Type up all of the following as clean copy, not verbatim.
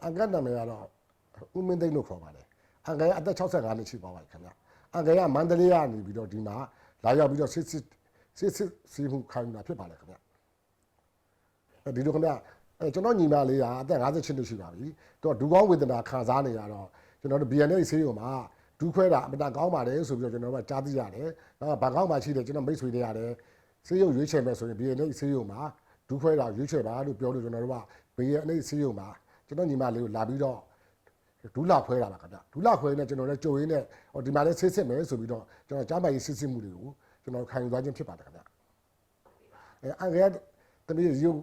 အန်ကယ်နာမည်ကတော့ဦးမင်းသိန်းလို့ခေါ်ပါတယ်အန်ကယ်အသက်65နှစ်ရှိပါပါခင်ဗျအန်ကယ်ကမန္တလေးကနေပြီးတော့ဒီမှာလာရောက်ပြီးတော့စစ်စီမှုခံတာဖြစ်ပါတယ်ခင်ဗျဒီလိုခင်ဗျကျွန်တော်ညီမလေးကအသက်58နှစ်ရှိပါပြီသူကဒူကောင်းဝေဒနာခံစားနေရတော့ကျွန်တော်တို့ BNA ဆေးရုံမှာဒူးခွဲတာအမတန်ကောင်းပါတယ်ဆိုပြီးတော့ကျွန်တော်တို့ကကြားသိရတယ်နောက်ဘန်ကောက်မှာရှိတယ်ကျွန်တော်မိတ်ဆွေတွေရတယ်ဆေးရုံရွေးချယ်မယ်ဆိုရင် BNA ဆေးရုံမှာဒူးခွဲတာရွေးချယ်ပါလို့ပြောလို့ကျွန်တော်တို့က BNA ဆေးရုံမှာကျွန်တော်ညီမလေးကိုလာပြီးတော့ဒူးလာခွဲတာပါခင်ဗျဒူးလာခွဲနေကျွန်တော်လည်းကြိုရင်းနဲ့ဒီမှာလည်းဆေးစစ်မယ်ဆိုပြီးတော့ကျွန်တော်ကြားပါရေးစစ်စစ်မှုတွေကိုကျွန်တော်ခံယူသွားခြင်းဖြစ်ပါတယ်ခင်ဗျအန်ကယ်တမီးရုပ်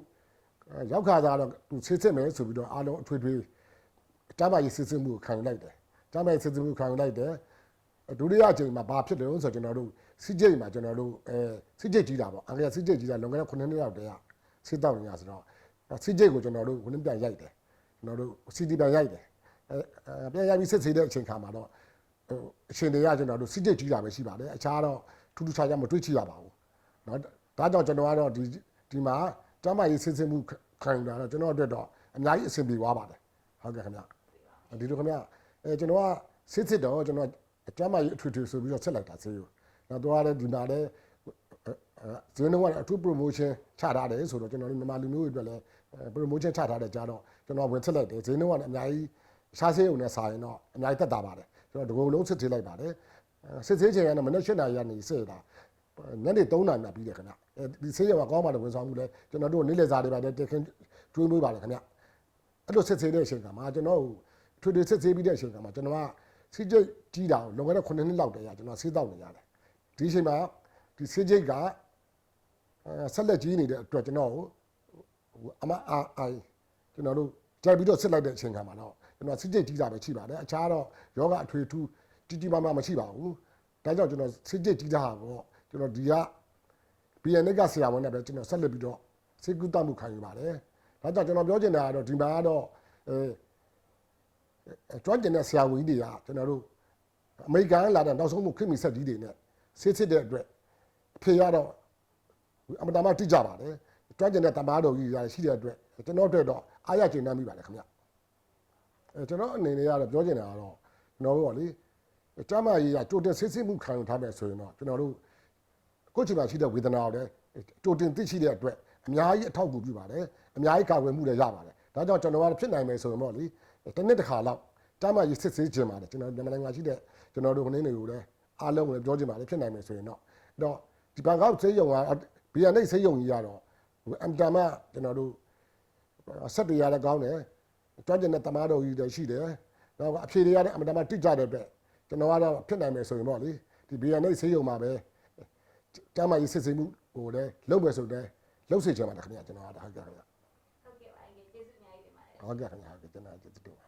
ရောက်ခါသားတော့သူဆေးစစ်မယ်ဆိုပြီးတော့အားလုံးအထွေထွေကြားပါရေးစစ်စစ်မှုကိုခံယူလိုက်တယ်ကြားပါရေးစစ်စစ်မှုခံယူလိုက်တယ်ဒုတိယအချိန်မှာဘာဖြစ်တယ်ဆိုတော့ကျွန်တော်တို့စစ်ကြိတ်မှာကျွန်တော်တို့စစ်ကြိတ်ကြီးတာပေါ့အန်ကယ်စစ်ကြိတ်ကြီးတာလွန်ခဲ့တဲ့9နှစ်လောက်တည်းကစစ်တောက်နေရဆိုတော့စစ်ကြိတ်ကိုကျွန်တော်တို့ဝင်ပြန်ရိုက်တယ်ကျွန်တော်တို့စီတီပြန်ရိုက်တယ်ပြန်ရိုက်ပြီးစစ်ဆေးတဲ့အချိန်ခါမှာတော့အချိန်တွေကကျွန်တော်တို့စစ်ကြိတ်ကြီးတာပဲရှိပါတယ်အခြားတော့ထူးထူးခြားခြားမတွေ့ချရပါဘူးเนาะဒါကြောင့်ကျွန်တော်ကတော့ဒီမှာကျမ်းမာရေးစစ်စစ်မှုခံယူတာတော့ကျွန်တော်အတွက်တော့အများကြီးအဆင်ပြေသွားပါတယ်ဟုတ်ကဲ့ခင်ဗျဒီလိုခင်ဗျကျွန်တော်ကစစ်တော့ကျွန်တော်ကျမ်းမာရေးအထွေထွေဆိုပြီးတော့ဆက်လိုက်တာဆေးရောနောက်တော့လည်းဒီမှာလည်းဇင်းတော့အထူး promotion ချထားတယ်ဆိုတော့ကျွန်တော်တို့မြန်မာလူမျိုးတွေအတွက်လည်း promotion ချထားတယ်ကြားတော့ကျွန်တော်ဝင်ဆက်လိုက်တယ်ဇင်းတော့လည်းအများကြီးရှားဆေးုံနဲ့စာရင်တော့အများကြီးတက်တာပါတယ်ကျွန်တော်ဒီကုလုံးစစ်သေးလိုက်ပါတယ်စစ်သေးချင်ရတော့မနေ့7 နာရီကနေစစ်တာညနေ3 နာရီမှပြီးတယ်ခင်ဗျဒီဆေးရောကောင်းပါတယ်ဝန်ဆောင်မှုလဲကျွန်တော်တို့နေ့လည်စာတွေပါတယ်တက်ခင်းကျွေးမွေးပါတယ်ခင်ဗျအဲ့လိုစစ်သေးတဲ့အချိန်ကမှကျွန်တော်ထွေထွေစစ်သေးပြီးတဲ့အချိန်ကမှကျွန်တော်ကစီးကျိတ်ကြီးတာလွန်ခဲ့တဲ့9 နှစ်လောက်တည်းကကျွန်တော်ဆေးတောက်နေရတယ်ဒီအချိန်မှာဒီဆေးကျိတ်ကဆက်လက်ကြီးနေတဲ့အတွက်ကျွန်တော်အမအိုင်ကျွန်တော်တို့ကြိုက်ပြီးတော့စစ်လိုက်တဲ့အချိန်ကမှတော့ကျွန်တော်စီးကျိတ်ကြီးတာပဲရှိပါတယ်အခြားတော့ယောဂအထွေထူးကြီးမားမရှိပါဘူးဒါကြောင့်ကျွန်တော်စီးကျိတ်ကြီးတာပေါ့ကျွန်တော်ဒီက BNA ကဆရာဝန်နဲ့ပဲကျွန်တော်ဆက်လက်ပြီးတော့စေကူတမှုခံယူပါတယ်ဒါကြောင့်ကျွန်တော်ပြောချင်တာကတော့ဒီမှာကတော့ကျွမ်းကျင်တဲ့ဆရာဝန်ကြီးတွေကကျွန်တော်တို့အမေရိကန်လာတဲ့နောက်ဆုံးမှုခင်မီဆက်ကြီးတွေနဲ့ဆေးစစ်တဲ့အတွက်အဖေရတော့အမတမတိကြပါတယ်ကျွမ်းကျင်တဲ့တမားတော်ကြီးတွေရှိတဲ့အတွက်ကျွန်တော်တို့တော့အားရကျဉ်းနှံ့မိပါတယ်ခင်ဗျကျွန်တော်အနေနဲ့ကတော့ပြောချင်တာကတော့ကျွန်တော်တို့ကလေကျမ်းမာရေးကကြိုတင်ဆေးစစ်မှုခံယူထားမယ်ဆိုရင်တော့ကျွန်တော်တို့ကိုယ့်ချိန်မှာရှိတဲ့ဝေဒနာတွေကြိုတင်သိရှိတဲ့အတွက်အများကြီးအထောက်အကူပြုပါတယ်အများကြီးကာကွယ်မှုတွေရပါတယ်ဒါကြောင့်ကျွန်တော်ကဖြစ်နိုင်မယ်ဆိုရင်တော့လေတစ်နှစ်တစ်ခါလောက်ကျမ်းမာရေးစစ်ဆေးခြင်းပါတယ်ကျွန်တော်မြန်မာနိုင်ငံရှိတဲ့ကျွန်တော်တို့ခင်းတွေကိုလည်းအားလုံးကိုပြောချင်ပါတယ်ဖြစ်နိုင်မယ်ဆိုရင်တော့ဒီဘန်ကောက်ဆေးရုံက BNA ဆေးရုံကြီးကတော့အမ်တမကျွန်တော်တို့ဆက်တွေရလည်းကောင်းတယ်ကျွမ်းကျင်တဲ့တမားတော်ကြီးတွေရှိတယ်နောက်အဖြေတွေရလည်းအမ်တမတိကျတဲ့အတွက်ကျွန်တော်ကတော့ဖြစ်နိုင်မယ်ဆိုရင်တော့လေဒီ BNA ဆေးရုံမှာပဲကျမ်းမာရေးစစ်ဆေးမှုဟိုလည်းလုပ်မယ်ဆိုတော့လုပ်စေချင်ပါတယ်ခင်ဗျာကျွန်တော်ကဟုတ်ကဲ့ခင်ဗျာဟုတ်ကဲ့ပါကျေးဇူးအများကြီးတင်ပါတယ်ဟုတ်ကဲ့ခင်ဗျာကျွန်တော်ကျေးဇူးတင်ပါ